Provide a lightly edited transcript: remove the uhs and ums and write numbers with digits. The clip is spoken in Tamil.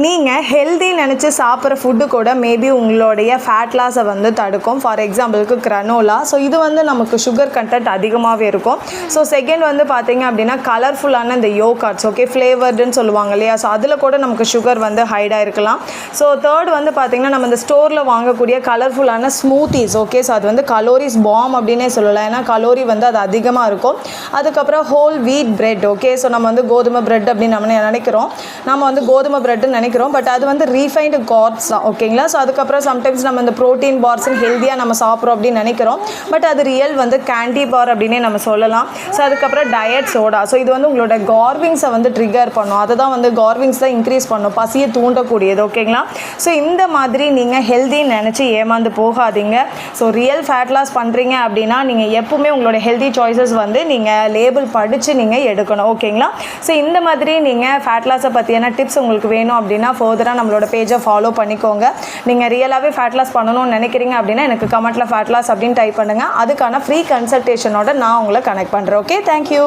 நீங்கள் ஹெல்தி நினச்சி சாப்பிட்ற ஃபுட்டு கூட மேபி உங்களுடைய ஃபேட் லாஸை வந்து தடுக்கும். ஃபார் எக்ஸாம்பிளுக்கு கிரனோலா. ஸோ இது வந்து நமக்கு சுகர் கண்டென்ட் அதிகமாகவே இருக்கும். ஸோ செகண்ட் வந்து பார்த்திங்க அப்படின்னா கலர்ஃபுல்லான இந்த யோகார்ட்ஸ், ஓகே, ஃப்ளேவர்டுன்னு சொல்லுவாங்க இல்லையா. ஸோ அதில் கூட நமக்கு சுகர் வந்து ஹைடாக இருக்கலாம். ஸோ தேர்ட் வந்து பார்த்திங்கன்னா நம்ம இந்த ஸ்டோரில் வாங்கக்கூடிய கலர்ஃபுல்லான ஸ்மூத்திஸ், ஓகே. ஸோ அது வந்து கலோரிஸ் பாம் அப்படின்னே சொல்லலாம். ஏன்னா கலோரி வந்து அது அதிகமாக இருக்கும். அதுக்கப்புறம் whole wheat bread, okay. So நம்ம வந்து கோதுமை பிரெட் அப்படின்னு நம்ம நினைக்கிறோம். நம்ம வந்து கோதுமை பிரெட்டுன்னு நினைக்கிறோம். பட் அது வந்து ரீஃபைன்டு கார்ப்ஸ் தான், ஓகேங்களா. ஸோ அதுக்கப்புறம் சம்டைம்ஸ் நம்ம இந்த ப்ரோட்டீன் பார்ஸ்ன்னு ஹெல்த்தியாக நம்ம சாப்பிட்றோம் அப்படின்னு நினைக்கிறோம். பட் அது ரியல் வந்து கேண்டி பார் அப்படின்னே நம்ம சொல்லலாம். ஸோ அதுக்கப்புறம் டயட் சோடா. ஸோ இது வந்து உங்களோட கார்விங்ஸை வந்து ட்ரிகர் பண்ணும். அதை தான் வந்து கார்விங்ஸ் தான் இன்க்ரீஸ் பண்ணும், பசியை தூண்டக்கூடியது, ஓகேங்களா. ஸோ இந்த மாதிரி நீங்கள் ஹெல்த்தின்னு நினச்சி ஏமாந்து போகாதீங்க. ஸோ ரியல் ஃபேட் லாஸ் பண்ணுறீங்க அப்படின்னா நீங்கள் எப்பவுமே உங்களோட ஹெல்தி சாய்ஸஸ் வந்து நீங்கள் லேபிள் படித்து நீங்கள் எடுக்கணும், ஓகேங்களா. ஸோ இந்த மாதிரி நீங்கள் ஃபேட் லாஸை பற்றியான டிப்ஸ் உங்களுக்கு வேணும் அப்படின்னா ஃபர்தராக நம்மளோட பேஜை ஃபாலோ பண்ணிக்கோங்க. நீங்கள் ரியலாகவே ஃபேட் லாஸ் பண்ணணும்னு நினைக்கிறீங்க அப்படின்னா எனக்கு கமெண்ட்டில் ஃபேட் லாஸ் அப்படின்னு டைப் பண்ணுங்கள். அதுக்கான ஃப்ரீ கன்சல்டேஷனோட நான் உங்களை கனெக்ட் பண்ணுறேன். Okay, thank you.